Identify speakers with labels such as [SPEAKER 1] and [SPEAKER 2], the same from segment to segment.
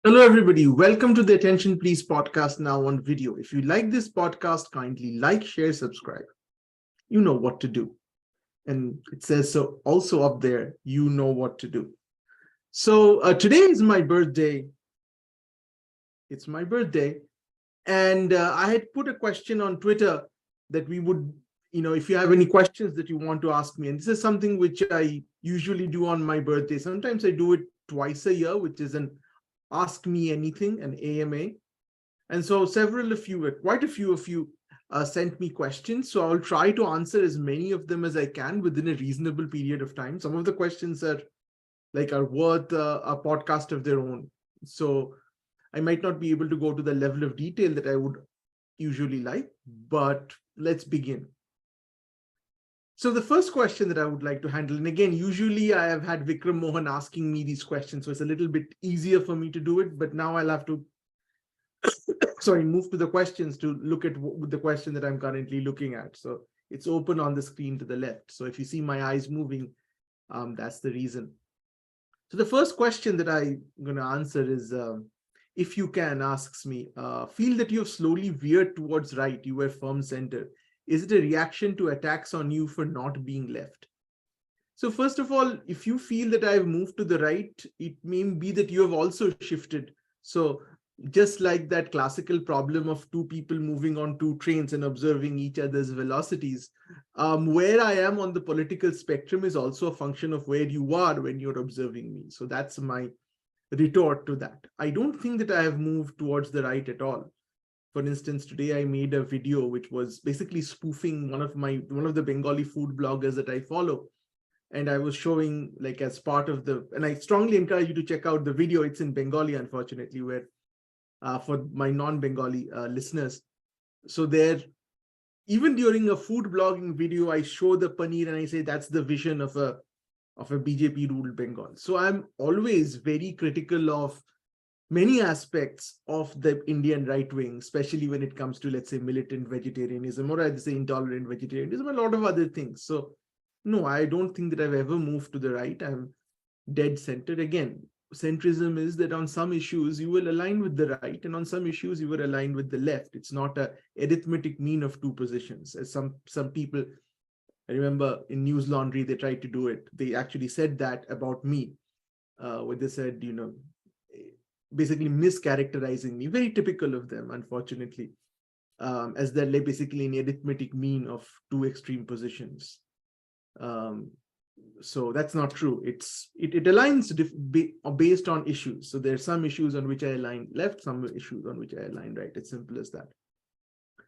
[SPEAKER 1] Hello, everybody. Welcome to the Attention Please podcast now on video. If you like this podcast, kindly like, share, subscribe. You know what to do. And it says so also up there, you know what to do. So today is my birthday. It's my birthday. And I had put a question on Twitter that we would, if you have any questions that you want to ask me. And this is something which I usually do on my birthday. Sometimes I do it twice a year, which is an Ask Me Anything, an AMA. And so quite a few of you sent me questions. So I'll try to answer as many of them as I can within a reasonable period of time. Some of the questions are worth a podcast of their own. So I might not be able to go to the level of detail that I would usually like, but let's begin. So the first question that I would like to handle, and again, usually I have had Vikram Mohan asking me these questions, so it's a little bit easier for me to do it, but now I'll have to move to the questions to look at the question that I'm currently looking at. So it's open on the screen to the left. So if you see my eyes moving, that's the reason. So the first question that I'm going to answer is, if you can, asks me, feel that you have slowly veered towards right, you were firm center. Is it a reaction to attacks on you for not being left? So first of all, if you feel that I've moved to the right, it may be that you have also shifted. So just like that classical problem of two people moving on two trains and observing each other's velocities, where I am on the political spectrum is also a function of where you are when you're observing me. So that's my retort to that. I don't think that I have moved towards the right at all. For instance, today I made a video which was basically spoofing one of the Bengali food bloggers that I follow. And I was showing, like, as part of and I strongly encourage you to check out the video. It's in Bengali, unfortunately, where for my non-Bengali listeners. So there, even during a food blogging video, I show the paneer and I say that's the vision of a BJP ruled Bengal. So I'm always very critical of many aspects of the Indian right wing, especially when it comes to, let's say, militant vegetarianism, or I'd say intolerant vegetarianism, a lot of other things. So no, I don't think that I've ever moved to the right. I'm dead centered. Again, centrism is that on some issues you will align with the right, and on some issues you will align with the left. It's not a arithmetic mean of two positions, as some people, I remember in News Laundry, they tried to do it. They actually said that about me, where they said, basically mischaracterizing me, very typical of them, unfortunately, as they're basically an arithmetic mean of two extreme positions. So that's not true. It aligns based on issues. So there's some issues on which I align left, some issues on which I align right. It's simple as that.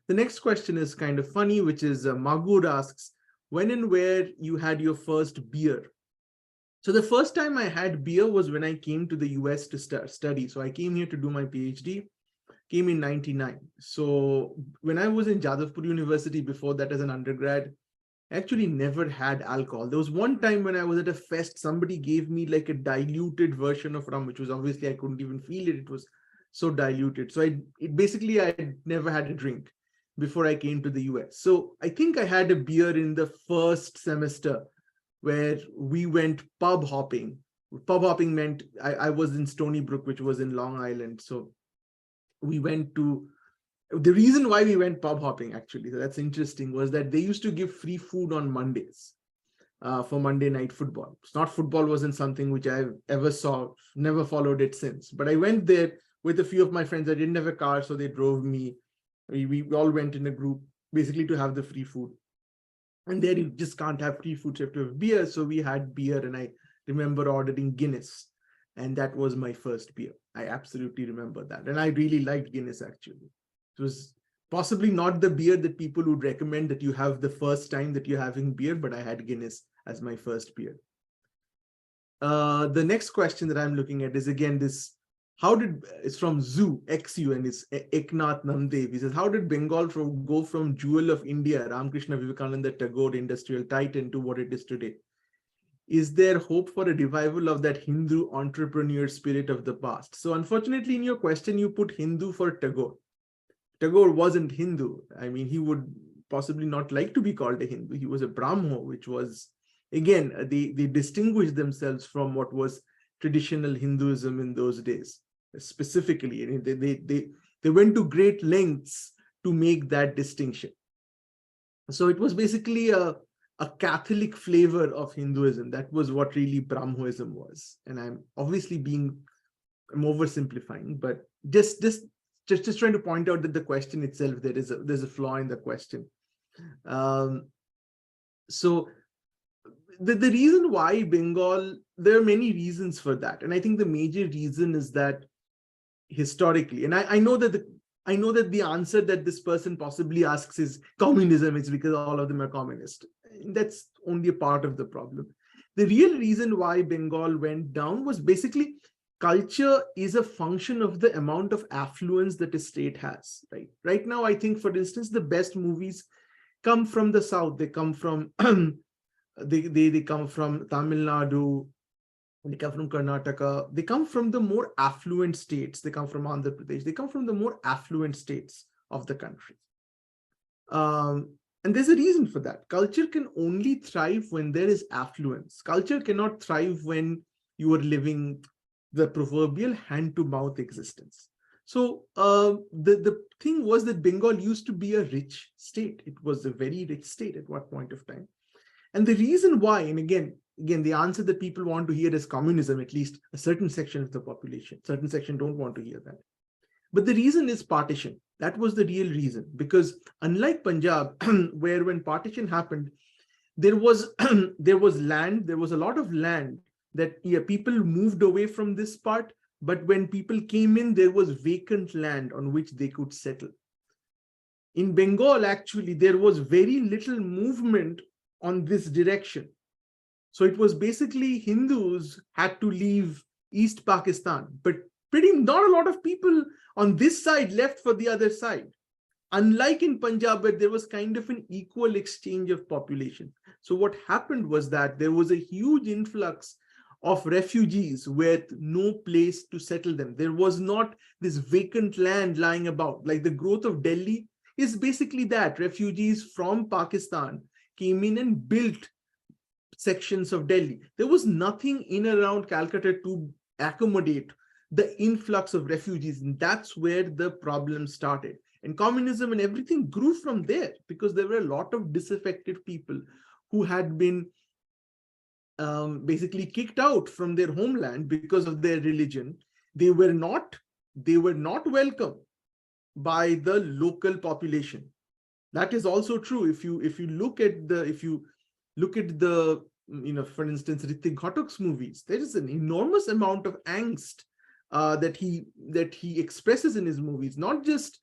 [SPEAKER 1] The next question is kind of funny, which is Magur asks, when and where you had your first beer? So the first time I had beer was when I came to the US to study. So I came here to do my PhD, came in 99. So when I was in Jadavpur University before that as an undergrad, I actually never had alcohol. There was one time when I was at a fest, somebody gave me like a diluted version of rum, which was obviously, I couldn't even feel it. It was so diluted. So I never had a drink before I came to the US. So I think I had a beer in the first semester where we went pub hopping. Pub hopping meant I was in Stony Brook, which was in Long Island. So we went to, the reason why we went pub hopping, actually, so that's interesting, was that they used to give free food on Mondays for Monday Night Football. It's not, football wasn't something which I ever saw, never followed it since. But I went there with a few of my friends. I didn't have a car, so they drove me. We all went in a group, basically to have the free food. And there you just can't have free food, so you have to have beer. So we had beer, and I remember ordering Guinness. And that was my first beer. I absolutely remember that. And I really liked Guinness, actually. It was possibly not the beer that people would recommend that you have the first time that you're having beer, but I had Guinness as my first beer. The next question that I'm looking at is, again, it's from Zoo, XU, and it's Eknath Namdev. He says, how did Bengal go from jewel of India, Ramakrishna Vivekananda Tagore industrial titan, to what it is today? Is there hope for a revival of that Hindu entrepreneur spirit of the past? So unfortunately, in your question, you put Hindu for Tagore. Tagore wasn't Hindu. I mean, he would possibly not like to be called a Hindu. He was a Brahmo, which was, again, they distinguished themselves from what was traditional Hinduism in those days. specifically. And they went to great lengths to make that distinction. So it was basically a Catholic flavor of Hinduism. That was what really Brahmoism was. And I'm oversimplifying, but just trying to point out that the question itself, there's a flaw in the question. So the reason why Bengal, there are many reasons for that. And I think the major reason is that historically, and I know that the answer that this person possibly asks is communism. It's because all of them are communist. That's only a part of the problem. The real reason why Bengal went down was basically culture is a function of the amount of affluence that a state has, right? Right now, I think, for instance, the best movies come from the South. They come from they come from Tamil Nadu, they come from Karnataka, they come from the more affluent states, they come from Andhra Pradesh, they come from the more affluent states of the country. And there's a reason for that. Culture can only thrive when there is affluence. Culture cannot thrive when you are living the proverbial hand-to-mouth existence. So the thing was that Bengal used to be a rich state. It was a very rich state at one point of time. And the reason why, and again, the answer that people want to hear is communism, at least a certain section of the population. Certain section don't want to hear that. But the reason is partition. That was the real reason. Because unlike Punjab, where when partition happened, there was land, there was a lot of land that people moved away from this part. But when people came in, there was vacant land on which they could settle. In Bengal, actually, there was very little movement on this direction. So it was basically Hindus had to leave East Pakistan, but not a lot of people on this side left for the other side. Unlike in Punjab, where there was kind of an equal exchange of population. So what happened was that there was a huge influx of refugees with no place to settle them. There was not this vacant land lying about. Like the growth of Delhi is basically that. Refugees from Pakistan came in and built sections of Delhi. There was nothing in around Calcutta to accommodate the influx of refugees. And that's where the problem started. And communism and everything grew from there because there were a lot of disaffected people who had been basically kicked out from their homeland because of their religion. They were not welcome by the local population. That is also true. If you look at the for instance, Hrithik Ghatak's movies, there is an enormous amount of angst that he expresses in his movies, not just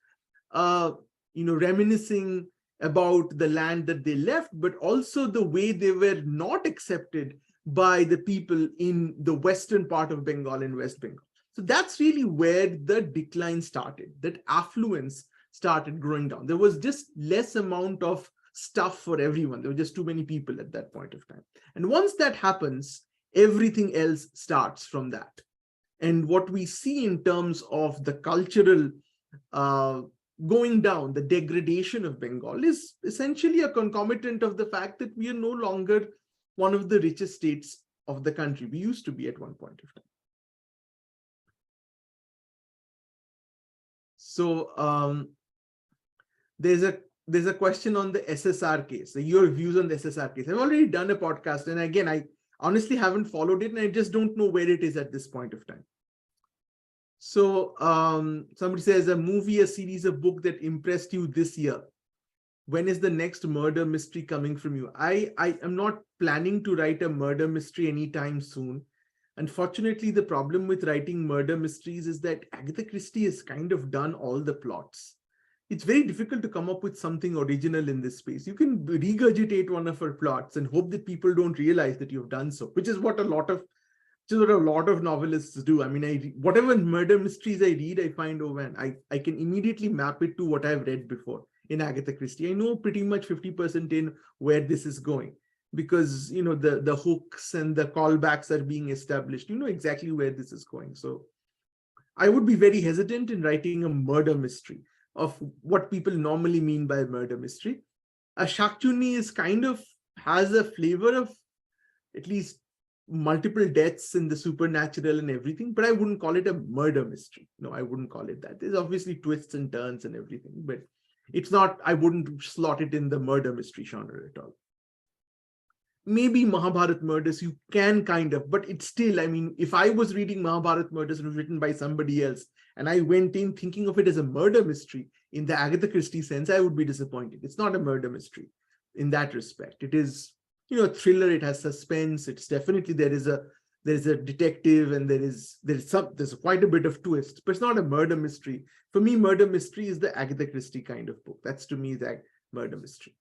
[SPEAKER 1] reminiscing about the land that they left, but also the way they were not accepted by the people in the western part of Bengal and West Bengal. So that's really where the decline started, that affluence started growing down. There was just less amount of stuff for everyone. There were just too many people at that point of time. And once that happens, everything else starts from that. And what we see in terms of the cultural going down, the degradation of Bengal is essentially a concomitant of the fact that we are no longer one of the richest states of the country. We used to be at one point of time. So there's a question on the SSR case, your views on the SSR case. I've already done a podcast, and again, I honestly haven't followed it, and I just don't know where it is at this point of time. So somebody says, a movie, a series, a book that impressed you this year. When is the next murder mystery coming from you? I am not planning to write a murder mystery anytime soon. Unfortunately, the problem with writing murder mysteries is that Agatha Christie has kind of done all the plots. It's very difficult to come up with something original in this space. You can regurgitate one of her plots and hope that people don't realize that you've done so, which is what a lot of novelists do. I mean, whatever murder mysteries I read, I find, oh man, I can immediately map it to what I've read before in Agatha Christie. I know pretty much 50% in where this is going, because the hooks and the callbacks are being established. You know exactly where this is going. So I would be very hesitant in writing a murder mystery of what people normally mean by murder mystery. A Shakchuni is kind of has a flavor of at least multiple deaths in the supernatural and everything, but I wouldn't call it a murder mystery. No, I wouldn't call it that. There's obviously twists and turns and everything, but it's not, I wouldn't slot it in the murder mystery genre at all. Maybe Mahabharat Murders, you can kind of, but it's still, I mean, if I was reading Mahabharat Murders and it was written by somebody else, and I went in thinking of it as a murder mystery in the Agatha Christie sense, I would be disappointed. It's not a murder mystery in that respect. It is, a thriller. It has suspense. It's definitely, there is a detective, and there's quite a bit of twist, but it's not a murder mystery. For me, murder mystery is the Agatha Christie kind of book. That's to me the murder mystery.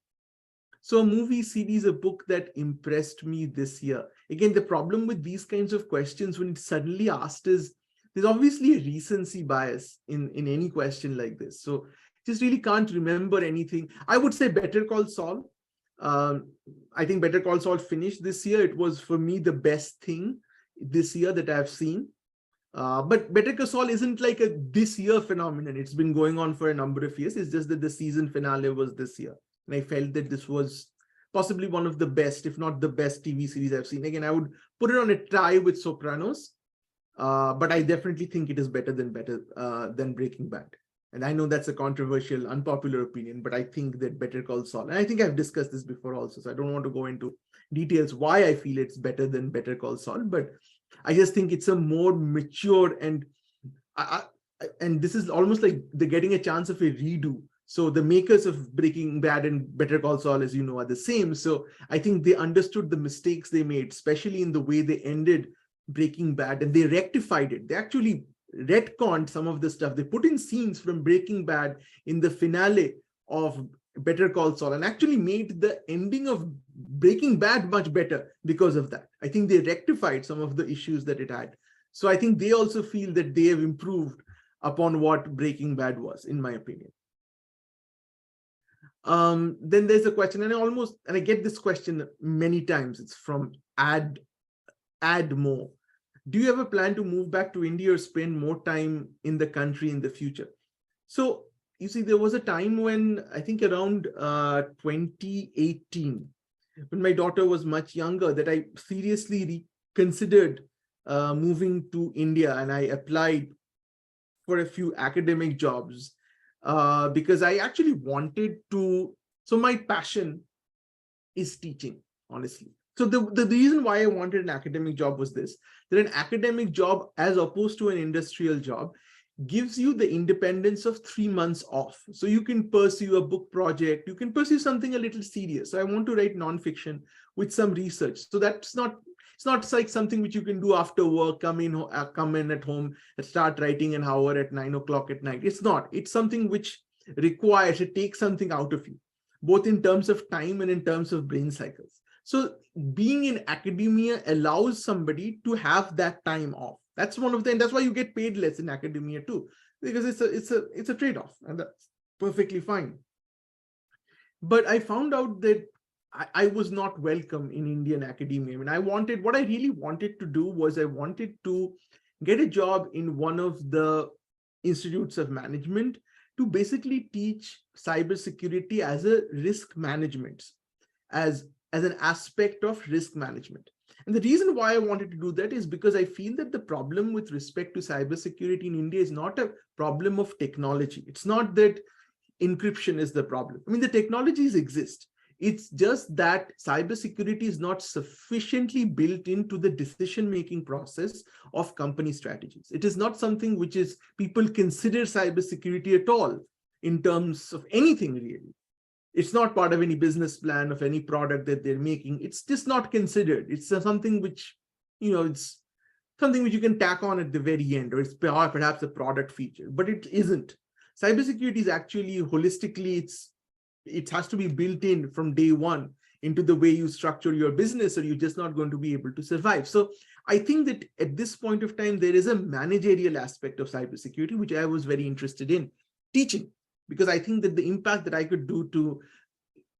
[SPEAKER 1] So a movie, series, a book that impressed me this year. Again, the problem with these kinds of questions when it's suddenly asked is there's obviously a recency bias in any question like this. So just really can't remember anything. I would say Better Call Saul. I think Better Call Saul finished this year. It was, for me, the best thing this year that I've seen. But Better Call Saul isn't like a this year phenomenon. It's been going on for a number of years. It's just that the season finale was this year. And I felt that this was possibly one of the best, if not the best TV series I've seen. Again, I would put it on a tie with Sopranos, but I definitely think it is better than Breaking Bad. And I know that's a controversial, unpopular opinion, but I think that Better Call Saul, and I think I've discussed this before also, so I don't want to go into details why I feel it's better than Better Call Saul, but I just think it's a more mature, and this is almost like they're getting a chance of a redo. So the makers of Breaking Bad and Better Call Saul, as you know, are the same. So I think they understood the mistakes they made, especially in the way they ended Breaking Bad, and they rectified it. They actually retconned some of the stuff. They put in scenes from Breaking Bad in the finale of Better Call Saul, and actually made the ending of Breaking Bad much better because of that. I think they rectified some of the issues that it had. So I think they also feel that they have improved upon what Breaking Bad was, in my opinion. Then there's a question, and I get this question many times. It's from Add More. Do you have a plan to move back to India or spend more time in the country in the future? So you see, there was a time when I think around 2018, when my daughter was much younger, that I seriously considered moving to India, and I applied for a few academic jobs because I actually wanted to. So my passion is teaching, honestly. So the reason why I wanted an academic job was this, that an academic job, as opposed to an industrial job, gives you the independence of 3 months off. So you can pursue a book project, you can pursue something a little serious. So I want to write nonfiction with some research. So it's not like something which you can do after work, come in at home and start writing an hour at 9 o'clock at night. It's not. It's something which requires, it takes something out of you, both in terms of time and in terms of brain cycles. So being in academia allows somebody to have that time off. That's one of the, and that's why you get paid less in academia too, because it's a trade-off, and that's perfectly fine. But I found out that I was not welcome in Indian academia. I mean, what I really wanted to do was I wanted to get a job in one of the institutes of management to basically teach cybersecurity as a risk management, as an aspect of risk management. And the reason why I wanted to do that is because I feel that the problem with respect to cybersecurity in India is not a problem of technology. It's not that encryption is the problem. I mean, the technologies exist. It's just that cybersecurity is not sufficiently built into the decision-making process of company strategies. It is not something which is people consider cybersecurity at all in terms of anything really. It's not part of any business plan of any product that they're making. It's just not considered. It's something which, it's something which you can tack on at the very end, or it's perhaps a product feature, but it isn't. Cybersecurity is actually holistically, it has to be built in from day one into the way you structure your business, or you're just not going to be able to survive. So I think that at this point of time, there is a managerial aspect of cybersecurity, which I was very interested in teaching, because I think that the impact that I could do to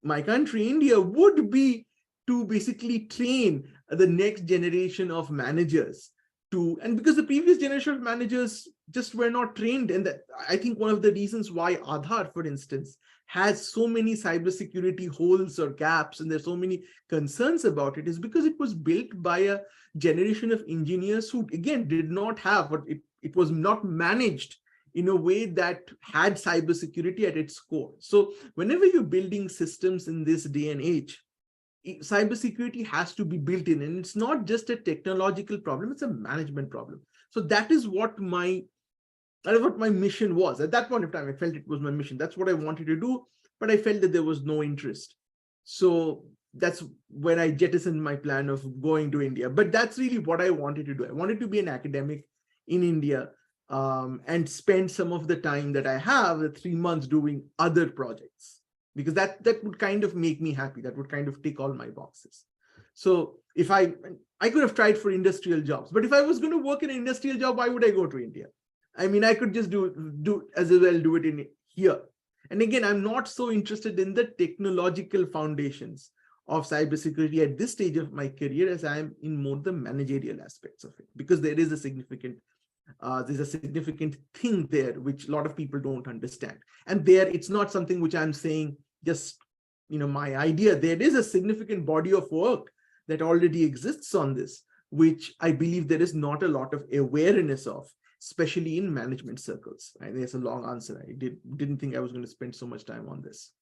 [SPEAKER 1] my country, India, would be to basically train the next generation of managers and because the previous generation of managers just were not trained. And that, I think one of the reasons why Aadhaar, for instance, has so many cybersecurity holes or gaps, and there's so many concerns about it, is because it was built by a generation of engineers who, again, did not have, but it was not managed in a way that had cybersecurity at its core. So whenever you're building systems in this day and age, cybersecurity has to be built in, and it's not just a technological problem, it's a management problem. So that is what my mission was. At that point of time, I felt it was my mission. That's what I wanted to do, but I felt that there was no interest. So that's when I jettisoned my plan of going to India. But that's really what I wanted to do. I wanted to be an academic in India, and spend some of the time that I have, the 3 months, doing other projects, because that would kind of make me happy. That would kind of tick all my boxes. So if I could have tried for industrial jobs, but if I was going to work in an industrial job, why would I go to India? I mean, I could just do as well do it in here. And again, I'm not so interested in the technological foundations of cybersecurity at this stage of my career, as I am in more the managerial aspects of it, because there is a significant there's a significant thing there which a lot of people don't understand. And there, it's not something which I'm saying just, my idea. There is a significant body of work that already exists on this, which I believe there is not a lot of awareness of, especially in management circles. And there's a long answer. I didn't think I was going to spend so much time on this.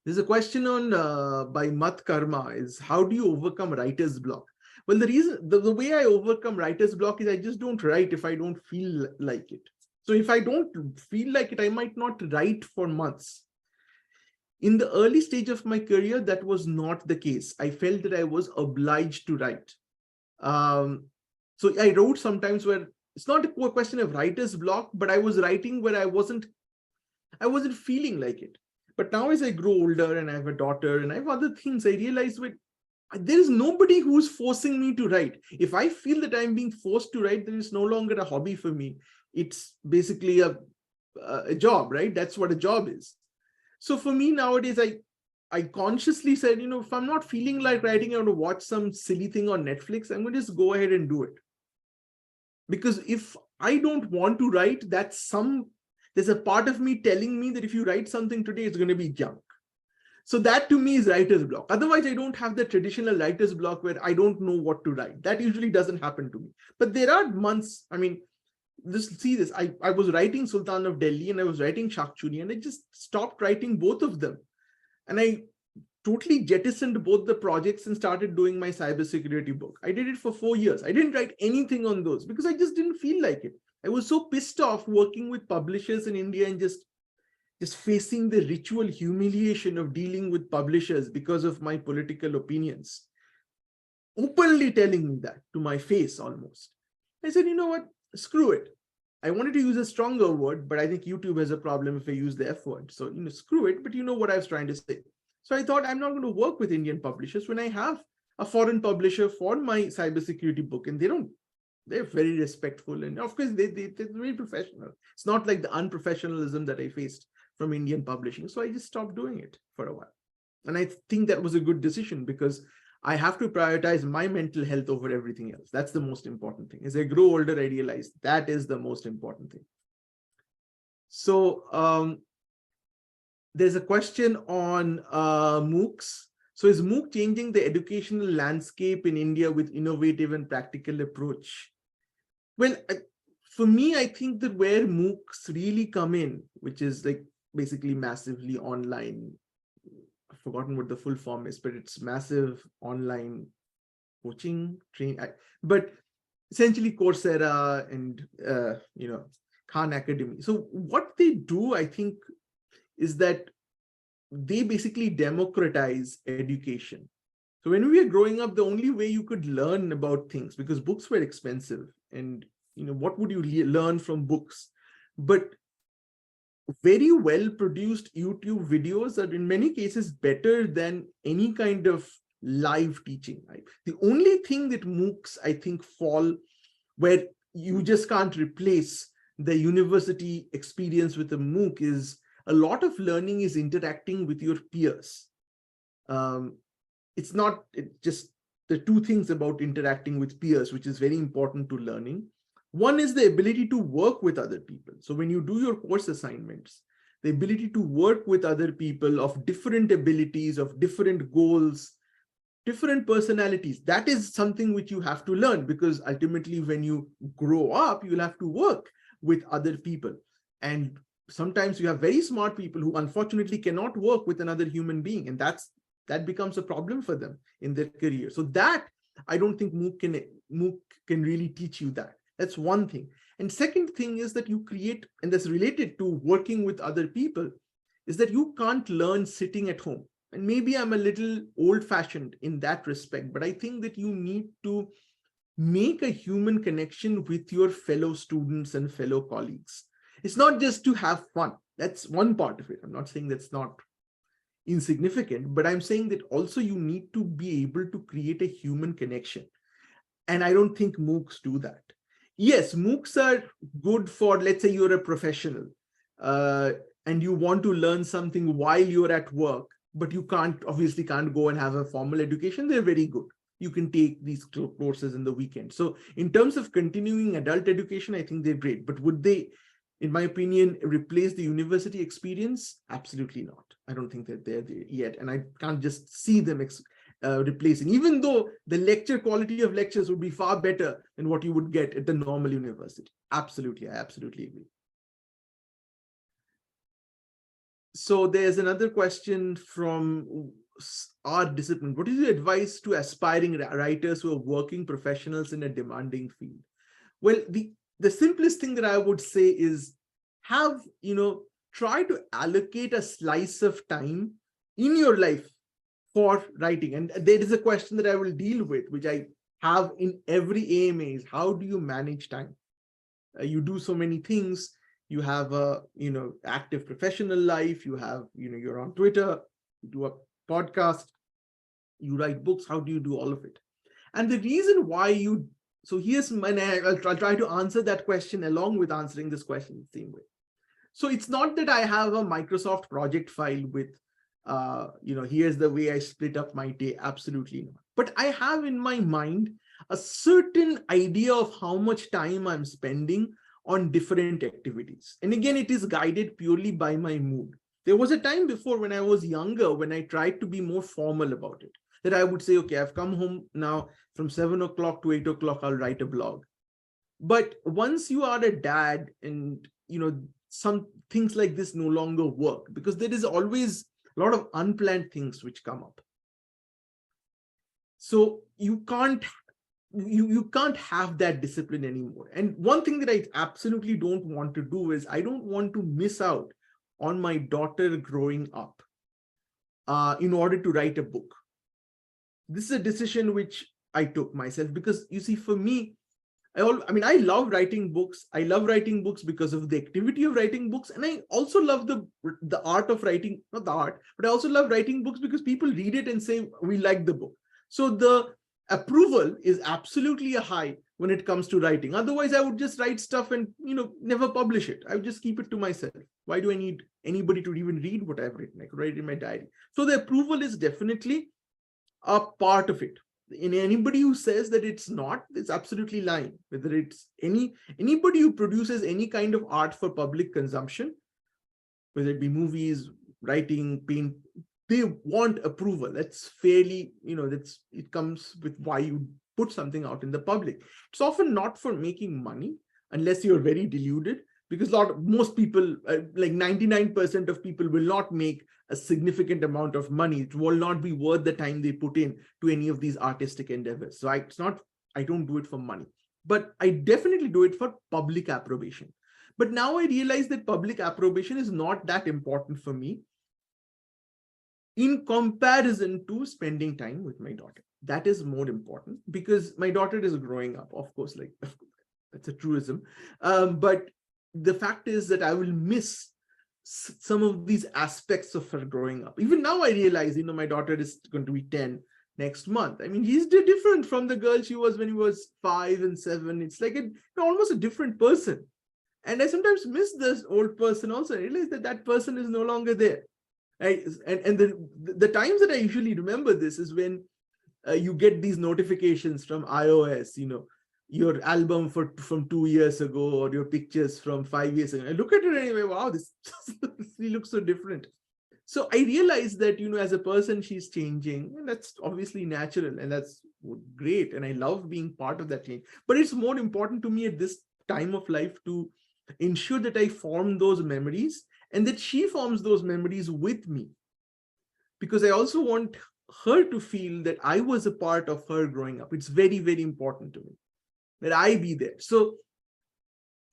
[SPEAKER 1] There's a question on by Mat Karma is, how do you overcome writer's block? Well, the way I overcome writer's block is I just don't write if I don't feel like it. So if I don't feel like it, I might not write for months. In the early stage of my career, that was not the case. I felt that I was obliged to write. So I wrote sometimes where it's not a question of writer's block, but I was writing where I wasn't feeling like it. But now as I grow older and I have a daughter and I have other things, I realize there is nobody who's forcing me to write. If I feel that I'm being forced to write, then it's no longer a hobby for me. It's basically a job, right? That's what a job is. So for me nowadays, I consciously said, if I'm not feeling like writing, I want to watch some silly thing on Netflix, I'm going to just go ahead and do it. Because if I don't want to write, there's a part of me telling me that if you write something today, it's going to be junk. So that to me is writer's block. Otherwise, I don't have the traditional writer's block where I don't know what to write. That usually doesn't happen to me. But there are months, see this, I was writing Sultan of Delhi and I was writing Shakchuni, and I just stopped writing both of them. And I totally jettisoned both the projects and started doing my cybersecurity book. I did it for 4 years. I didn't write anything on those because I just didn't feel like it. I was so pissed off working with publishers in India and just facing the ritual humiliation of dealing with publishers because of my political opinions, openly telling me that to my face almost. I said, you know what, screw it. I wanted to use a stronger word, but I think YouTube has a problem if I use the F word. So, screw it, but you know what I was trying to say. So I thought I'm not going to work with Indian publishers when I have a foreign publisher for my cybersecurity book, and they're very respectful. And of course, they're very professional. It's not like the unprofessionalism that I faced from Indian publishing. So I just stopped doing it for a while. And I think that was a good decision because I have to prioritize my mental health over everything else. That's the most important thing. As I grow older, I realize that is the most important thing. So there's a question on MOOCs. So is MOOC changing the educational landscape in India with innovative and practical approach? Well, for me, I think that where MOOCs really come in, which is like basically massively online, I've forgotten what the full form is, but it's massive online coaching, training, but essentially Coursera and, Khan Academy. So what they do, I think, is that they basically democratize education. So when we were growing up, the only way you could learn about things, because books were expensive, and what would you learn from books? But very well produced YouTube videos are in many cases better than any kind of live teaching. Right? The only thing that MOOCs, I think, fall where you just can't replace the university experience with a MOOC is a lot of learning is interacting with your peers. It's just the two things about interacting with peers, which is very important to learning. One is the ability to work with other people. So when you do your course assignments, the ability to work with other people of different abilities, of different goals, different personalities, that is something which you have to learn, because ultimately when you grow up, you'll have to work with other people. And sometimes you have very smart people who unfortunately cannot work with another human being, and that becomes a problem for them in their career. So that, I don't think MOOC can really teach you that. That's one thing. And second thing is that you create, and that's related to working with other people, is that you can't learn sitting at home. And maybe I'm a little old-fashioned in that respect, but I think that you need to make a human connection with your fellow students and fellow colleagues. It's not just to have fun. That's one part of it. I'm not saying that's not insignificant, but I'm saying that also you need to be able to create a human connection. And I don't think MOOCs do that. Yes, MOOCs are good for, let's say you're a professional and you want to learn something while you're at work, but you obviously can't go and have a formal education. They're very good. You can take these courses in the weekend. So in terms of continuing adult education, I think they're great. But would they, in my opinion, replace the university experience? Absolutely not. I don't think that they're there yet. And I can't just see them replacing, even though the lecture quality of lectures would be far better than what you would get at the normal university. Absolutely. I absolutely agree. So there's another question from our discipline. What is your advice to aspiring writers who are working professionals in a demanding field? Well, the simplest thing that I would say is try to allocate a slice of time in your life for writing. And there is a question that I will deal with, which I have in every AMA, is how do you manage time? You do so many things. You have a, active professional life. You have, you're on Twitter, you do a podcast, you write books. How do you do all of it? And the reason why so I'll try to answer that question along with answering this question the same way. So it's not that I have a Microsoft project file with, here's the way I split up my day. Absolutely not. But I have in my mind a certain idea of how much time I'm spending on different activities. And again, it is guided purely by my mood. There was a time before when I was younger, when I tried to be more formal about it, that I would say, okay, I've come home now from 7 o'clock to 8 o'clock, I'll write a blog. But once you are a dad and, some things like this no longer work, because there is always a lot of unplanned things which come up. So you can't have that discipline anymore. And one thing that I absolutely don't want to do is I don't want to miss out on my daughter growing up in order to write a book. This is a decision which I took myself, because you see, for me, I love writing books. I love writing books because of the activity of writing books. And I also love the art of writing, not the art, but I also love writing books because people read it and say, we like the book. So the approval is absolutely a high when it comes to writing. Otherwise, I would just write stuff and, never publish it. I would just keep it to myself. Why do I need anybody to even read what I've written? I could write it in my diary. So the approval is definitely a part of it. And anybody who says that it's not, it's absolutely lying. Whether it's anybody who produces any kind of art for public consumption, whether it be movies, writing, paint, they want approval. That's fairly, it comes with why you put something out in the public. It's often not for making money, unless you're very deluded, because most people, like 99% of people, will not make a significant amount of money. It will not be worth the time they put in to any of these artistic endeavors. So I don't do it for money, but I definitely do it for public approbation. But now I realize that public approbation is not that important for me in comparison to spending time with my daughter. That is more important, because my daughter is growing up, of course, that's a truism. But the fact is that I will miss some of these aspects of her growing up. Even now I realize, my daughter is going to be 10 next month. I mean, he's different from the girl she was when he was 5 and 7. It's like almost a different person. And I sometimes miss this old person also. I realize that person is no longer there. And the times that I usually remember this is when you get these notifications from iOS, your album from 2 years ago, or your pictures from 5 years ago. I look at it anyway, wow, this looks so different. So I realized that, as a person, she's changing, and that's obviously natural, and that's great. And I love being part of that change. But it's more important to me at this time of life to ensure that I form those memories and that she forms those memories with me. Because I also want her to feel that I was a part of her growing up. It's very, very important to me that I be there. So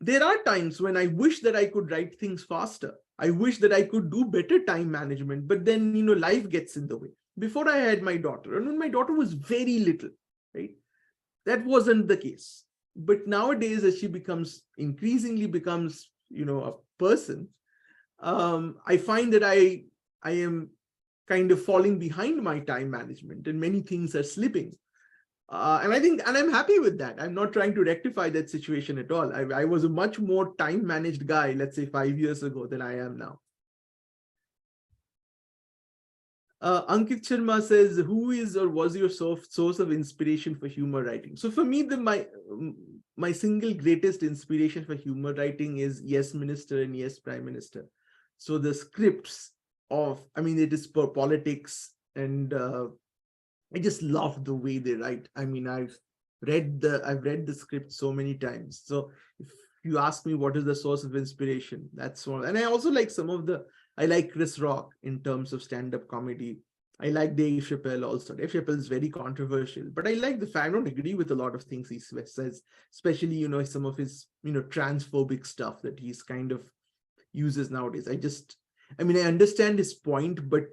[SPEAKER 1] there are times when I wish that I could write things faster. I wish that I could do better time management, but then, life gets in the way. Before I had my daughter, and when my daughter was very little, right, that wasn't the case. But nowadays, as she increasingly becomes, a person, I find that I am kind of falling behind my time management, and many things are slipping. And I'm happy with that. I'm not trying to rectify that situation at all. I was a much more time managed guy, let's say 5 years ago, than I am now. Ankit Sharma says, who is or was your source of inspiration for humor writing? So for me, my single greatest inspiration for humor writing is Yes Minister and Yes Prime Minister. So the scripts it is for politics, and I just love the way they write. I've read the script so many times. So if you ask me what is the source of inspiration, that's one. And I also like I like Chris Rock in terms of stand-up comedy. I like Dave Chappelle also. Dave Chappelle is very controversial, but I like the fact, I don't agree with a lot of things he says, especially, some of his, transphobic stuff that he's kind of uses nowadays. I understand his point, but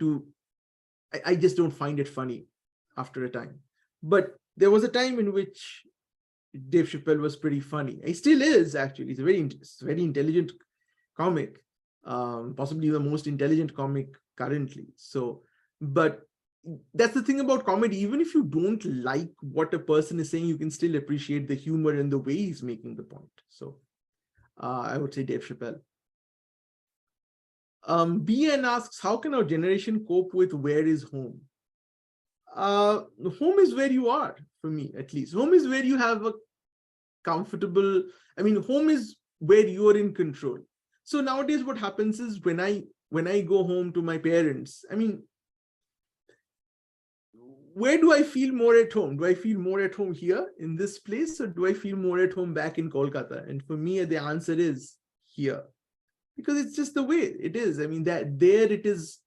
[SPEAKER 1] I just don't find it funny after a time. But there was a time in which Dave Chappelle was pretty funny. He still is, actually. He's a very intelligent comic, possibly the most intelligent comic currently. So, but that's the thing about comedy. Even if you don't like what a person is saying, you can still appreciate the humor and the way he's making the point. So I would say Dave Chappelle. BN asks, how can our generation cope with where is home? Home is where you are, for me, at least. Home is where you have a comfortable, home is where you are in control. So nowadays what happens is when I go home to my parents, where do I feel more at home? Do I feel more at home here in this place, or do I feel more at home back in Kolkata? And for me, the answer is here, because it's just the way it is. That there it is.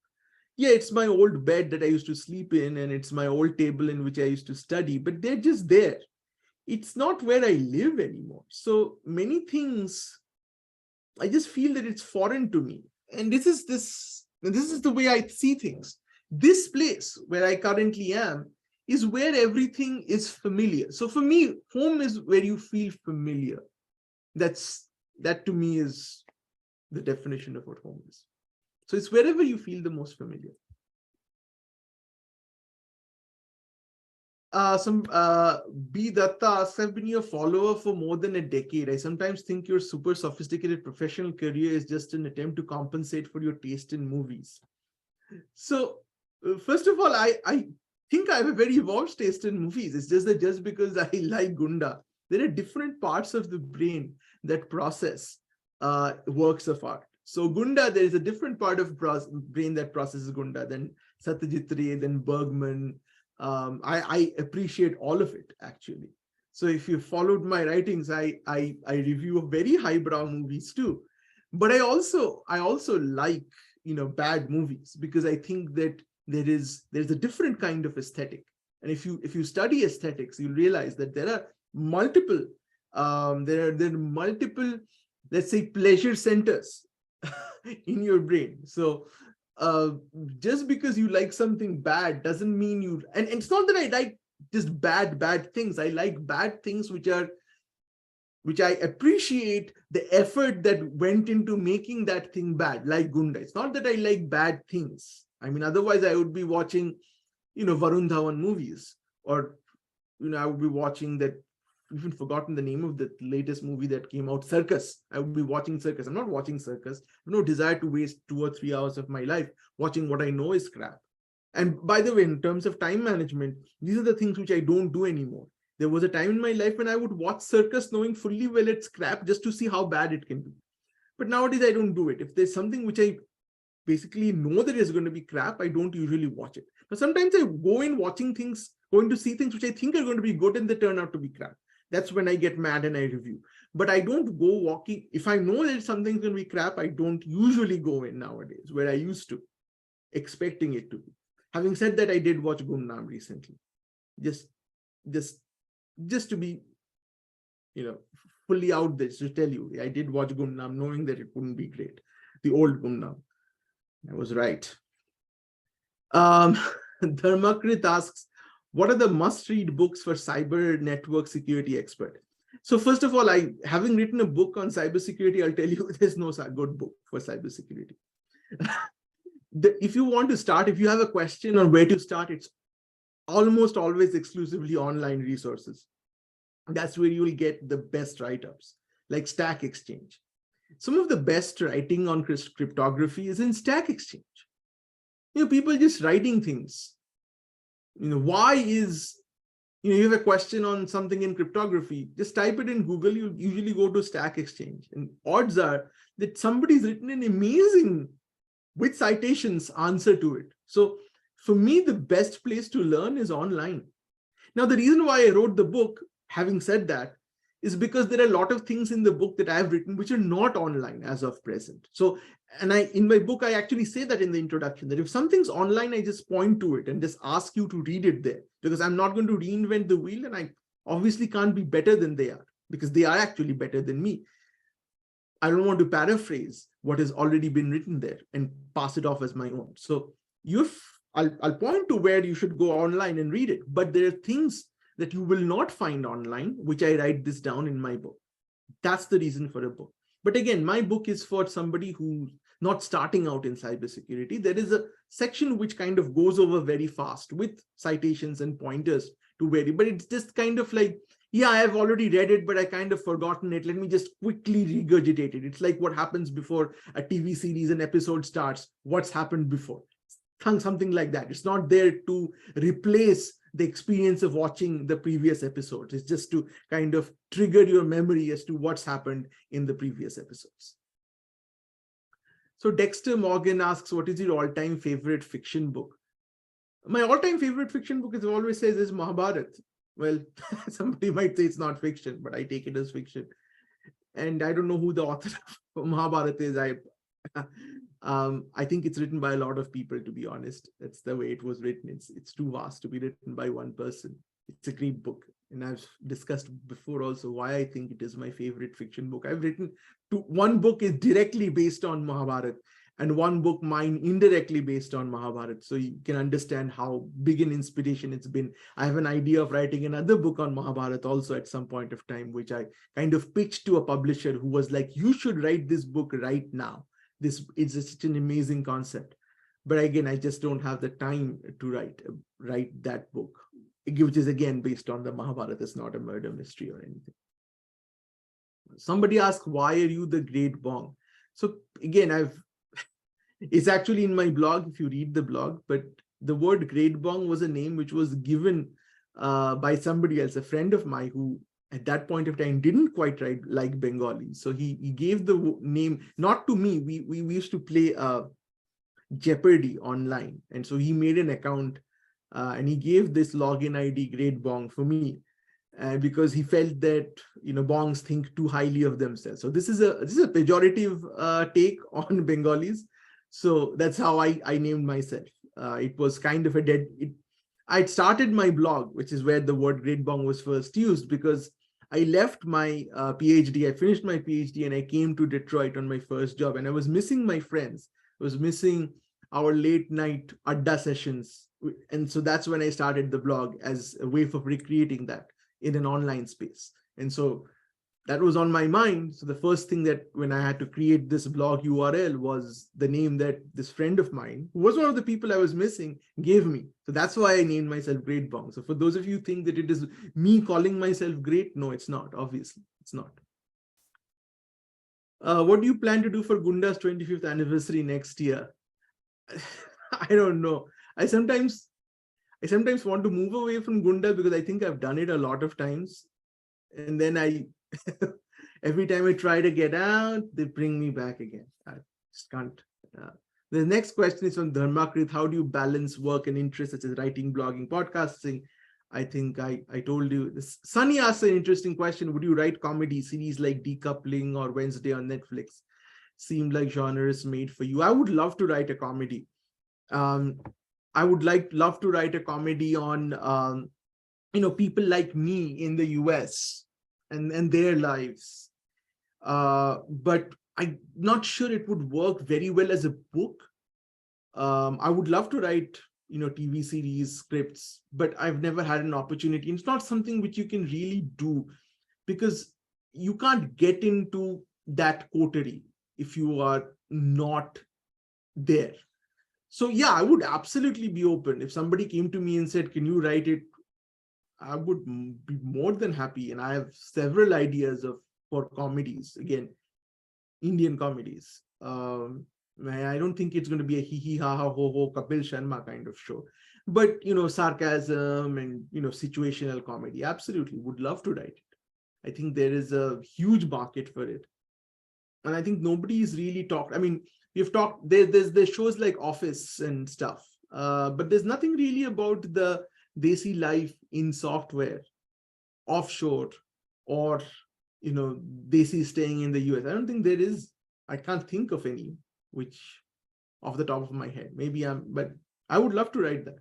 [SPEAKER 1] Yeah, it's my old bed that I used to sleep in, and it's my old table in which I used to study, but they're just there. It's not where I live anymore. So many things, I just feel that it's foreign to me. And this is the way I see things. This place where I currently am is where everything is familiar. So for me, home is where you feel familiar. That to me is the definition of what home is. So it's wherever you feel the most familiar. B. Datta asks, I've been your follower for more than a decade. I sometimes think your super sophisticated professional career is just an attempt to compensate for your taste in movies. So first of all, I think I have a very evolved taste in movies. It's just that just because I like Gunda, there are different parts of the brain that process works of art. So Gunda, there is a different part of brain that processes Gunda than Satyajit Ray, than Bergman. I appreciate all of it, actually. So if you followed my writings, I review very highbrow movies too. But I also like, bad movies, because I think that there's a different kind of aesthetic. And if you study aesthetics, you'll realize that there are multiple, let's say, pleasure centers in your brain. So just because you like something bad doesn't mean you, and it's not that I like just bad things. I like bad things which I appreciate the effort that went into making that thing bad, like Gunda. It's not that I like bad things. Otherwise I would be watching, Varun Dhawan movies, or, I would be watching that, even forgotten the name of the latest movie that came out, Circus. I would be watching Circus. I'm not watching Circus. I have no desire to waste 2 or 3 hours of my life watching what I know is crap. And by the way, in terms of time management, these are the things which I don't do anymore. There was a time in my life when I would watch circus knowing fully well it's crap just to see how bad it can be. But nowadays I don't do it. If there's something which I basically know that is going to be crap, I don't usually watch it. But sometimes I go in watching things, going to see things which I think are going to be good and they turn out to be crap. That's when I get mad and I review. But I don't go walking. If I know that something's going to be crap, I don't usually go in nowadays, where I used to, expecting it to be. Having said that, I did watch Gumnam recently. Just to be, fully out there, to tell you, I did watch Gumnam knowing that it wouldn't be great. The old Gumnam. I was right. Dharmakrit asks, what are the must-read books for cyber network security expert? So first of all, having written a book on cybersecurity, I'll tell you, there's no good book for cybersecurity. If you want to start, if you have a question on where to start, it's almost always exclusively online resources. That's where you will get the best write-ups, like Stack Exchange. Some of the best writing on cryptography is in Stack Exchange. People just writing things. Why is, you have a question on something in cryptography, just type it in Google, you usually go to Stack Exchange. And odds are that somebody's written an amazing, with citations, answer to it. So for me, the best place to learn is online. Now, the reason why I wrote the book, having said that, is because there are a lot of things in the book that I've written which are not online as of present. So, and in my book, I actually say that in the introduction, that if something's online, I just point to it and just ask you to read it there, because I'm not going to reinvent the wheel, and I obviously can't be better than they are, because they are actually better than me. I don't want to paraphrase what has already been written there and pass it off as my own. So I'll point to where you should go online and read it, but there are things that you will not find online, which I write this down in my book. That's the reason for a book. But again, my book is for somebody who's not starting out in cybersecurity. There is a section which kind of goes over very fast with citations and pointers to where, but it's just kind of like, yeah, I've already read it, but I kind of forgotten it. Let me just quickly regurgitate it. It's like what happens before a TV series, an episode starts, what's happened before. Something like that. It's not there to replace the experience of watching the previous episodes. It's just to kind of trigger your memory as to what's happened in the previous episodes. So Dexter Morgan asks, what is your all-time favorite fiction book? My all-time favorite fiction book, as I always says, is Mahabharata. Well, somebody might say it's not fiction, but I take it as fiction. And I don't know who the author of Mahabharata is. I think it's written by a lot of people, to be honest. That's the way it was written. It's too vast to be written by one person. It's a great book. And I've discussed before also why I think it is my favorite fiction book. I've written one book is directly based on Mahabharata, and one book mine indirectly based on Mahabharata. So you can understand how big an inspiration it's been. I have an idea of writing another book on Mahabharata also at some point of time, which I kind of pitched to a publisher who was like, you should write this book right now. This is such an amazing concept. But again, I just don't have the time to write that book, which is again based on the Mahabharata. It's not a murder mystery or anything. Somebody asked, why are you the great Bong? So again, it's actually in my blog if you read the blog, but the word great Bong was a name which was given by somebody else, a friend of mine who at that point of time didn't quite like Bengali. So he gave the name, not to me. We used to play Jeopardy online. And so he made an account and he gave this login ID Great Bong for me because he felt that, Bongs think too highly of themselves. So this is a pejorative take on Bengalis. So that's how I named myself. It was kind of I'd started my blog, which is where the word Great Bong was first used, because I left my PhD, I finished my PhD and I came to Detroit on my first job, and I was missing my friends. I was missing our late night Adda sessions. And so that's when I started the blog as a way of recreating that in an online space. And so that was on my mind. So the first thing that when I had to create this blog URL was the name that this friend of mine, who was one of the people I was missing, gave me. So that's why I named myself Great Bong. So for those of you who think that it is me calling myself great, no, it's not. Obviously, it's not. What do you plan to do for Gunda's 25th anniversary next year? I don't know. I sometimes want to move away from Gunda because I think I've done it a lot of times. And then every time I try to get out, they bring me back again. I just can't. The next question is from Dharmakrit. How do you balance work and interests such as writing, blogging, podcasting? I think I told you this. Sunny asked an interesting question. Would you write comedy series like Decoupling or Wednesday on Netflix? Seemed like genres made for you. I would love to write a comedy. I would love to write a comedy on people like me in the US and their lives. But I'm not sure it would work very well as a book. I would love to write TV series, scripts, but I've never had an opportunity. It's not something which you can really do because you can't get into that coterie if you are not there. So yeah, I would absolutely be open. If somebody came to me and said, can you write it? I would be more than happy. And I have several ideas for comedies, again, Indian comedies. I don't think it's going to be a hee hee ha ha ho ho Kapil Sharma kind of show, but sarcasm and situational comedy. Absolutely, would love to write it. I think there is a huge market for it, and I think nobody's really talked. I mean, we've talked. There's shows like Office and stuff, but there's nothing really about the Desi life in software, offshore, or Desi staying in the US. I don't think there is. I can't think of any which off the top of my head. Maybe but I would love to write that.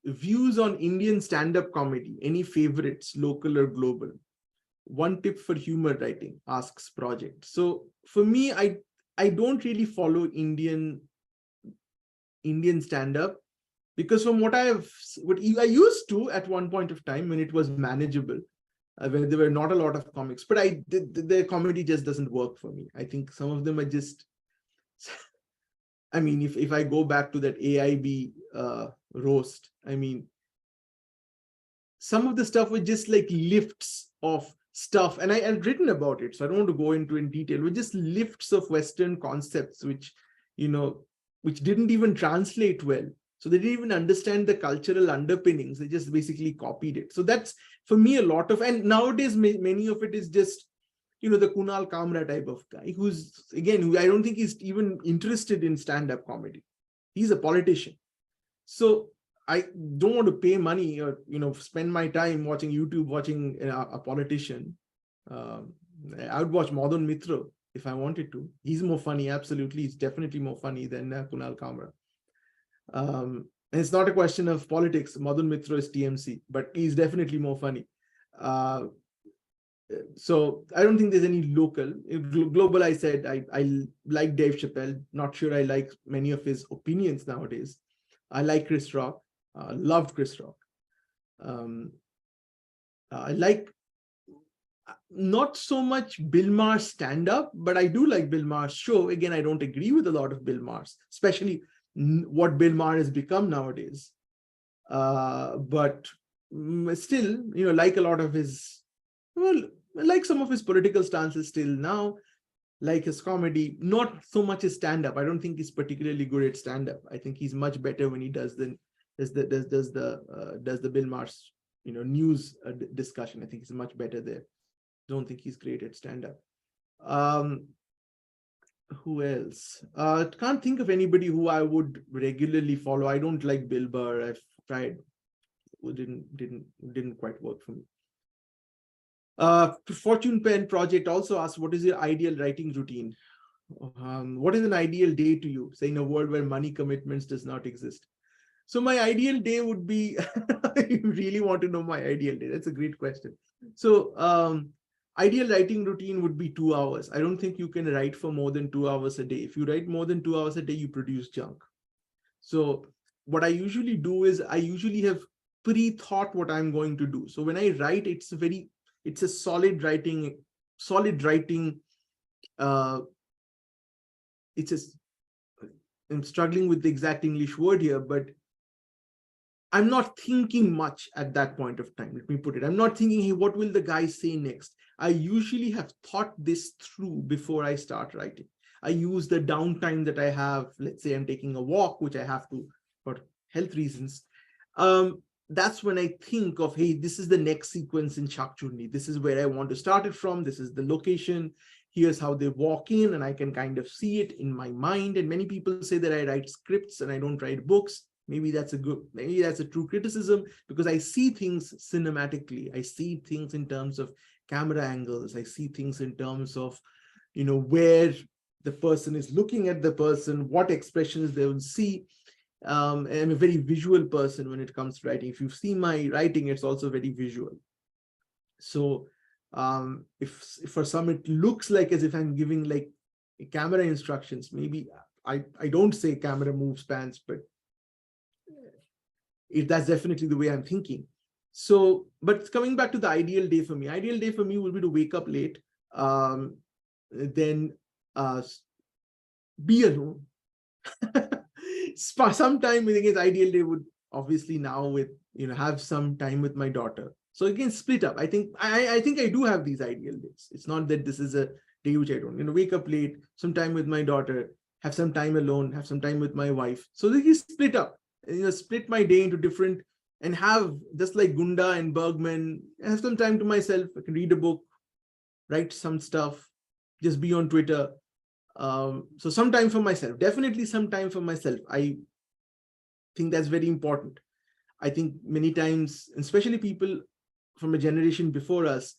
[SPEAKER 1] Views on Indian stand-up comedy, any favorites, local or global? One tip for humor writing, asks Project. So for me, I don't really follow Indian stand-up because from what I used to at one point of time when it was manageable, where there were not a lot of comics, but the comedy just doesn't work for me. I think some of them are just, I mean, if I go back to that AIB roast, I mean, some of the stuff was just like lifts of stuff, and I've written about it, so I don't want to go into in detail, but just lifts of Western concepts, which didn't even translate well. So they didn't even understand the cultural underpinnings. They just basically copied it. So that's, for me, a lot of, and nowadays, many of it is just, the Kunal Kamra type of guy who's, again, I don't think he's even interested in stand-up comedy. He's a politician. So I don't want to pay money or, spend my time watching YouTube, watching a politician. I would watch Madan Mitra if I wanted to. He's more funny. Absolutely. He's definitely more funny than Kunal Kamra. And it's not a question of politics. Madan Mitra is TMC, but he's definitely more funny. So I don't think there's any local. Global, I said, I like Dave Chappelle. Not sure I like many of his opinions nowadays. I like Chris Rock. Loved Chris Rock. I like not so much Bill Maher's stand-up, but I do like Bill Maher's show. Again, I don't agree with a lot of Bill Maher's, especially what Bill Maher has become nowadays. But still, like a lot of his, like some of his political stances still now, like his comedy, not so much his stand-up. I don't think he's particularly good at stand-up. I think he's much better when he does the Bill Maher's news discussion. I think he's much better there. Don't think he's great at stand-up. Who else? Can't think of anybody who I would regularly follow. I don't like Bill Burr. I've tried. Didn't quite work for me. Fortune Pen Project also asks, what is your ideal writing routine? What is an ideal day to you, say in a world where money commitments does not exist? So my ideal day would be, you really want to know my ideal day. That's a great question. So ideal writing routine would be 2 hours. I don't think you can write for more than 2 hours a day. If you write more than 2 hours a day, you produce junk. So what I usually do is I usually have pre-thought what I'm going to do. So when I write, it's a solid writing. I'm struggling with the exact English word here, but I'm not thinking much at that point of time. Let me put it. I'm not thinking, hey, what will the guy say next? I usually have thought this through before I start writing. I use the downtime that I have. Let's say I'm taking a walk, which I have to for health reasons. That's when I think of, hey, this is the next sequence in Shakchurni. This is where I want to start it from. This is the location. Here's how they walk in, and I can kind of see it in my mind. And many people say that I write scripts and I don't write books. Maybe that's a true criticism, because I see things cinematically. I see things in terms of camera angles. I see things in terms of, where the person is looking at the person, what expressions they will see. I'm a very visual person when it comes to writing. If you've seen my writing, it's also very visual. So if for some it looks like as if I'm giving like camera instructions, maybe I don't say camera moves pans, but that's definitely the way I'm thinking. So, but coming back to the ideal day for me will be to wake up late, then be alone. Sometime, I guess ideal day would obviously now with, have some time with my daughter. So again, split up. I think I do have these ideal days. It's not that this is a day which I don't, wake up late, some time with my daughter, have some time alone, have some time with my wife. So they can split up, split my day into different, and have, just like Gunda and Bergman, have some time to myself. I can read a book, write some stuff, just be on Twitter. So some time for myself, definitely some time for myself. I think that's very important. I think many times, especially people from a generation before us,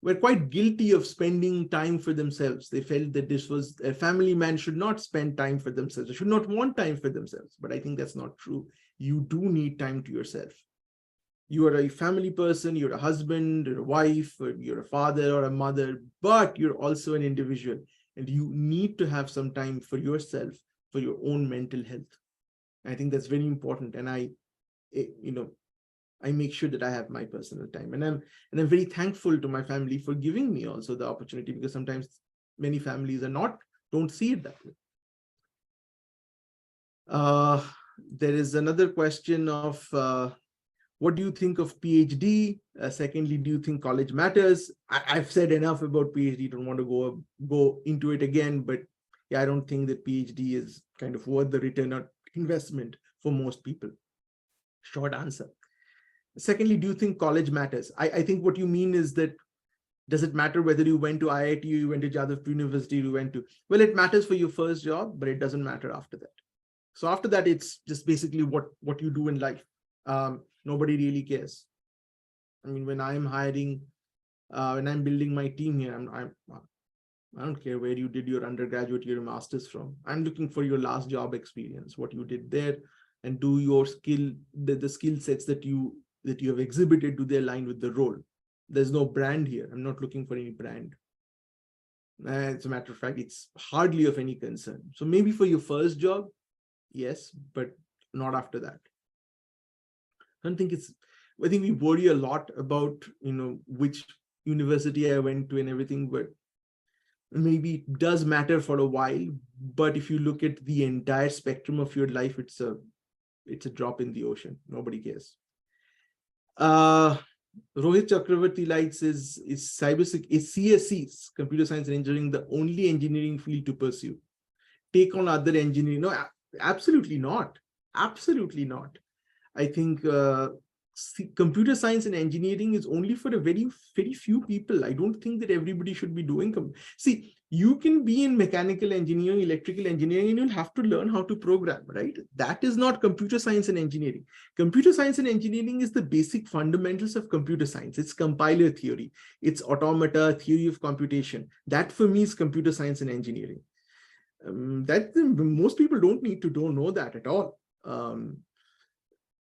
[SPEAKER 1] were quite guilty of spending time for themselves. They felt that this was a family man should not spend time for themselves. They should not want time for themselves. But I think that's not true. You do need time to yourself. You are a family person, you're a husband, or a wife, or you're a father or a mother, but you're also an individual. And you need to have some time for yourself, for your own mental health. I think that's very important. And I make sure that I have my personal time. And I'm very thankful to my family for giving me also the opportunity, because sometimes many families don't see it that way. There is another question of, what do you think of PhD? Secondly, do you think college matters? I've said enough about PhD, don't want to go into it again, but yeah, I don't think that PhD is kind of worth the return on investment for most people. Short answer. Secondly, do you think college matters? I think what you mean is that, does it matter whether you went to IIT, you went to Jadavpur University, well, it matters for your first job, but it doesn't matter after that. So after that, it's just basically what you do in life. Nobody really cares. I mean, when I'm hiring, when I'm building my team here, I don't care where you did your undergraduate, your master's from. I'm looking for your last job experience, what you did there, and do your skill, the skill sets that you have exhibited, do they align with the role? There's no brand here. I'm not looking for any brand. As a matter of fact, it's hardly of any concern. So maybe for your first job, yes, but not after that. I think we worry a lot about, which university I went to and everything, but maybe it does matter for a while. But if you look at the entire spectrum of your life, it's a drop in the ocean. Nobody cares. Rohit Chakravarti likes is CSE, computer science and engineering, the only engineering field to pursue? Take on other engineering? No, absolutely not. Absolutely not. I think computer science and engineering is only for a very, very few people. I don't think that everybody should be doing. See, you can be in mechanical engineering, electrical engineering, and you'll have to learn how to program, right? That is not computer science and engineering. Computer science and engineering is the basic fundamentals of computer science. It's compiler theory. It's automata, theory of computation. That for me is computer science and engineering. That most people don't need to know that at all.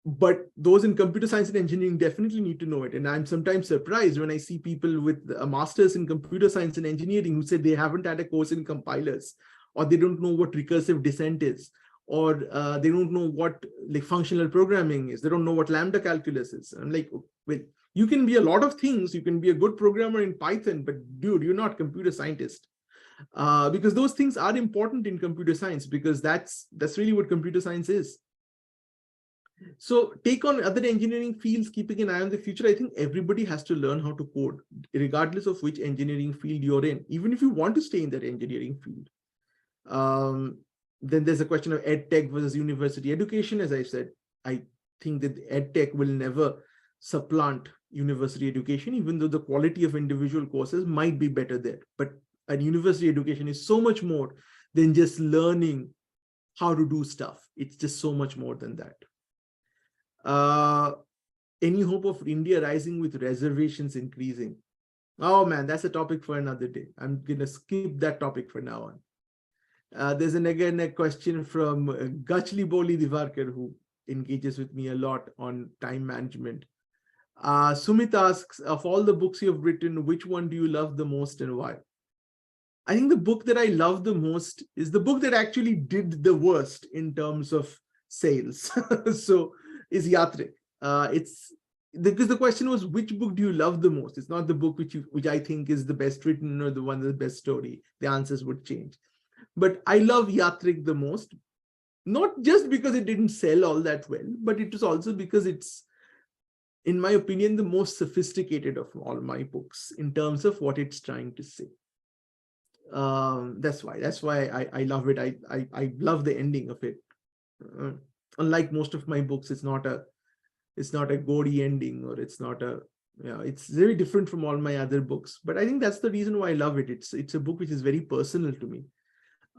[SPEAKER 1] But those in computer science and engineering definitely need to know it. And I'm sometimes surprised when I see people with a master's in computer science and engineering who say they haven't had a course in compilers, or they don't know what recursive descent is, or they don't know what like functional programming is. They don't know what lambda calculus is. I'm like, well, you can be a lot of things. You can be a good programmer in Python, but dude, you're not a computer scientist. Because those things are important in computer science, because that's really what computer science is. So take on other engineering fields, keeping an eye on the future. I think everybody has to learn how to code, regardless of which engineering field you're in, even if you want to stay in that engineering field. Then there's a question of ed tech versus university education. As I said, I think that ed tech will never supplant university education, even though the quality of individual courses might be better there. But a university education is so much more than just learning how to do stuff. It's just so much more than that. Any hope of India rising with reservations increasing? Oh man, that's a topic for another day. I'm gonna skip that topic for now on. There's again a question from Gachli Boli Divarkar, who engages with me a lot on time management. Sumit asks, of all the books you've written, which one do you love the most and why? I think the book that I love the most is the book that actually did the worst in terms of sales. So is Yatrik. It's because the question was, which book do you love the most? It's not the book which I think is the best written or the one with the best story. The answers would change. But I love Yatrik the most, not just because it didn't sell all that well, but it was also because it's, in my opinion, the most sophisticated of all my books in terms of what it's trying to say. That's why I love it. I love the ending of it. Unlike most of my books, it's not a gory ending, or it's not a, it's very different from all my other books. But I think that's the reason why I love it. It's a book which is very personal to me.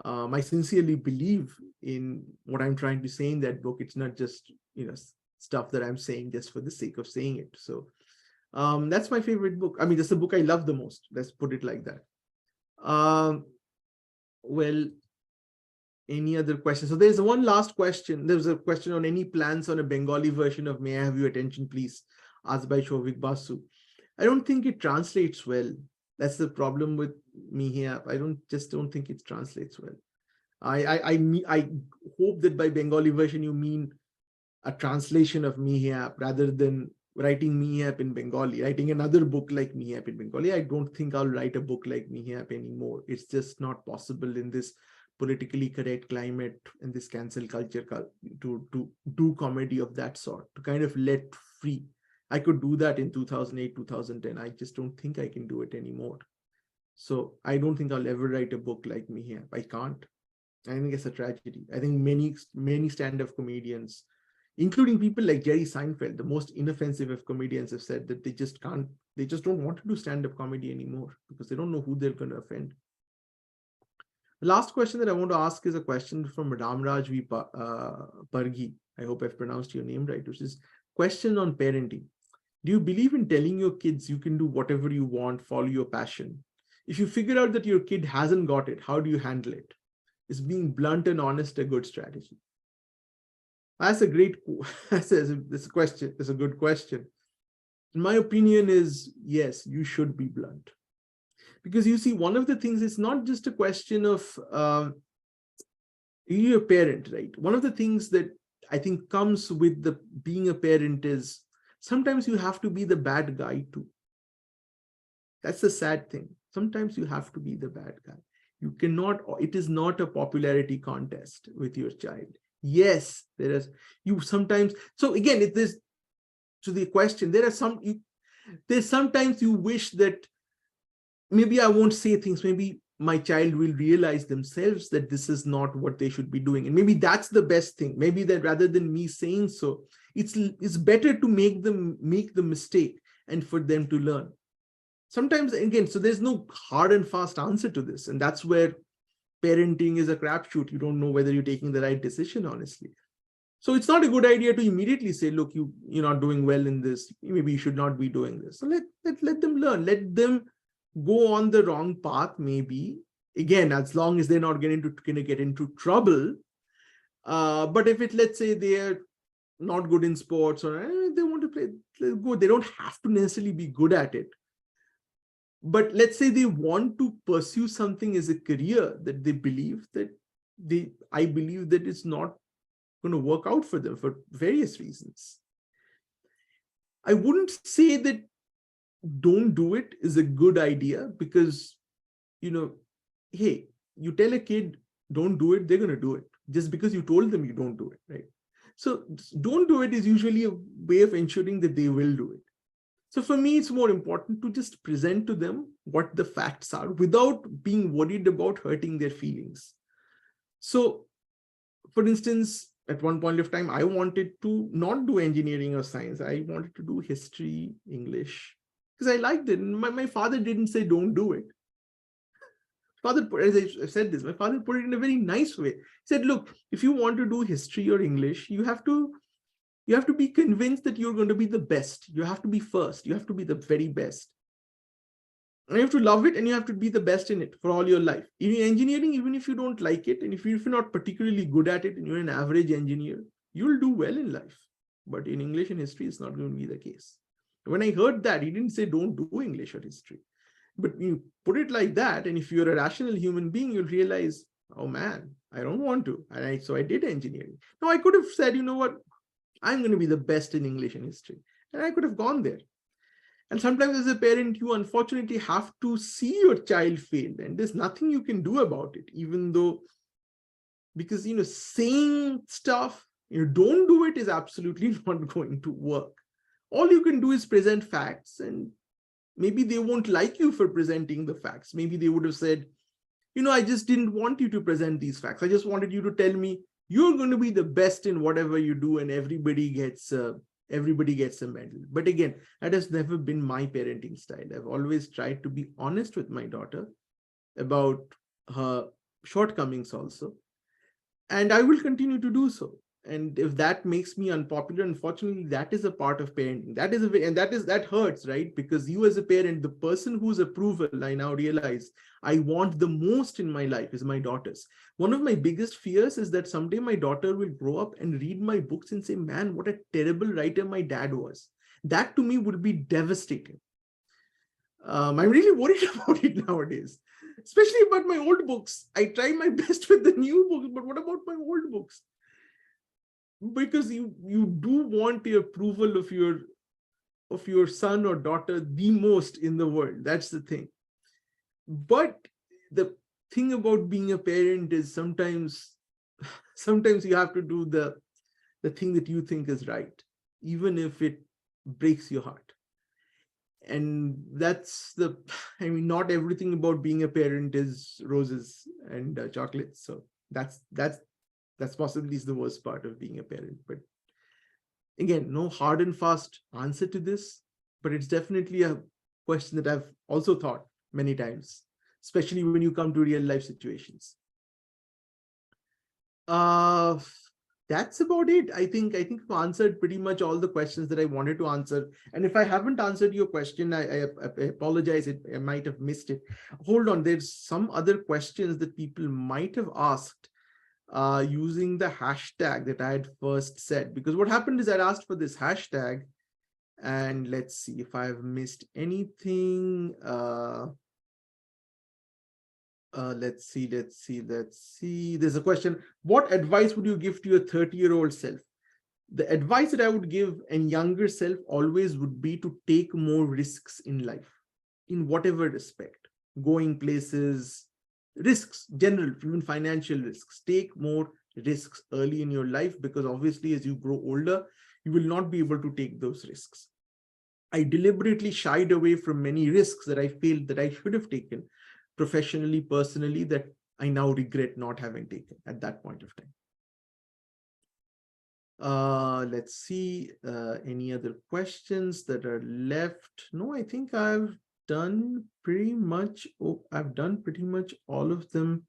[SPEAKER 1] I sincerely believe in what I'm trying to say in that book. It's not just, stuff that I'm saying just for the sake of saying it. So that's my favorite book. I mean, that's the book I love the most. Let's put it like that. Well, any other questions? So there's one last question. There's a question on any plans on a Bengali version of May I Have Your Attention Please, asked by Shovik Basu. I don't think it translates well. That's the problem with me here. I don't think it translates well. I hope that by Bengali version you mean a translation of Mihap rather than writing Mihap in Bengali, writing another book like Mihap in Bengali. I don't think I'll write a book like Mihap anymore. It's just not possible in this politically correct climate and this cancel culture to do comedy of that sort, to kind of let free. I could do that in 2008, 2010. I just don't think I can do it anymore. So I don't think I'll ever write a book like Mihap. I can't. I think it's a tragedy. I think many stand-up comedians, including people like Jerry Seinfeld, the most inoffensive of comedians, have said that they just don't want to do stand-up comedy anymore because they don't know who they're going to offend. The last question that I want to ask is a question from Ramraj V. Pargi. I hope I've pronounced your name right, which is question on parenting. Do you believe in telling your kids you can do whatever you want, follow your passion? If you figure out that your kid hasn't got it, how do you handle it? Is being blunt and honest a good strategy? That's a great question. It's a good question. In my opinion is, yes, you should be blunt. Because you see, one of the things, it's not just a question of you're a parent, right? One of the things that I think comes with the being a parent is sometimes you have to be the bad guy too. That's the sad thing. Sometimes you have to be the bad guy. You cannot, it is not a popularity contest with your child. Yes, there is, you sometimes, so again, it is to the question, there's sometimes you wish that maybe I won't say things, maybe my child will realize themselves that this is not what they should be doing. And maybe that's the best thing. Maybe that rather than me saying so, it's better to make the mistake and for them to learn. Sometimes, again, so there's no hard and fast answer to this. And that's where parenting is a crapshoot. You don't know whether you're taking the right decision, honestly. So it's not a good idea to immediately say, look, you're not doing well in this. Maybe you should not be doing this. So let them learn. Let them go on the wrong path, maybe. Again, as long as they're not going to get into trouble. But if let's say they're not good in sports or they want to play, go. They don't have to necessarily be good at it. But let's say they want to pursue something as a career that they believe that I believe that it's not going to work out for them for various reasons. I wouldn't say that don't do it is a good idea because, hey, you tell a kid don't do it, they're going to do it just because you told them you don't do it, right? So don't do it is usually a way of ensuring that they will do it. So for me, it's more important to just present to them what the facts are without being worried about hurting their feelings. So, for instance, at one point of time, I wanted to not do engineering or science. I wanted to do history, English, because I liked it. And my father didn't say, don't do it. Father, as I said this, my father put it in a very nice way. He said, look, if you want to do history or English, you have to be convinced that you're going to be the best. You have to be first. You have to be the very best. And you have to love it, and you have to be the best in it for all your life. In engineering, even if you don't like it, and if you're not particularly good at it, and you're an average engineer, you'll do well in life. But in English and history, it's not going to be the case. When I heard that, he didn't say don't do English or history. But you put it like that, and if you're a rational human being, you'll realize, oh man, I don't want to. And so I did engineering. Now, I could have said, you know what, I'm going to be the best in English and history. And I could have gone there. And sometimes as a parent, you unfortunately have to see your child fail, and there's nothing you can do about it, even though, because, saying stuff, don't do it is absolutely not going to work. All you can do is present facts, and maybe they won't like you for presenting the facts. Maybe they would have said, I just didn't want you to present these facts. I just wanted you to tell me you're going to be the best in whatever you do, and everybody gets a medal. But again, that has never been my parenting style. I've always tried to be honest with my daughter about her shortcomings also. And I will continue to do so. And if that makes me unpopular, unfortunately, that is a part of parenting. That hurts, right? Because you as a parent, the person whose approval I now realize I want the most in my life is my daughter's. One of my biggest fears is that someday my daughter will grow up and read my books and say, man, what a terrible writer my dad was. That to me would be devastating. I'm really worried about it nowadays, especially about my old books. I try my best with the new books, but what about my old books? Because you do want the approval of your son or daughter the most in the world. That's the thing. But the thing about being a parent is sometimes you have to do the thing that you think is right, even if it breaks your heart. And that's not everything about being a parent is roses and chocolates. So that's possibly is the worst part of being a parent. But again, no hard and fast answer to this, but it's definitely a question that I've also thought many times, especially when you come to real life situations. That's about it. I think I've answered pretty much all the questions that I wanted to answer. And if I haven't answered your question, I apologize. I might have missed it. Hold on. There's some other questions that people might have asked using the hashtag that I had first said, because what happened is I asked for this hashtag, and let's see if I've missed anything. Let's see. There's a question. What advice would you give to your 30-year-old self? The advice that I would give a younger self always would be to take more risks in life, in whatever respect, going places, risks, general, even financial risks. Take more risks early in your life, because obviously as you grow older, you will not be able to take those risks. I deliberately shied away from many risks that I felt that I should have taken professionally, personally, that I now regret not having taken at that point of time. Let's see, any other questions that are left? No, I think I've done pretty much all of them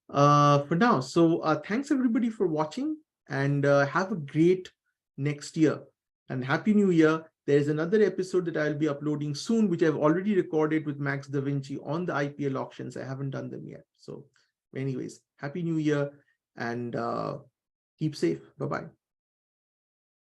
[SPEAKER 1] for now. So thanks everybody for watching, and have a great next year, and Happy New Year. There's another episode that I'll be uploading soon, which I've already recorded with Max Da Vinci on the IPL auctions. I haven't done them yet. So anyways, Happy New Year, and keep safe. Bye-bye.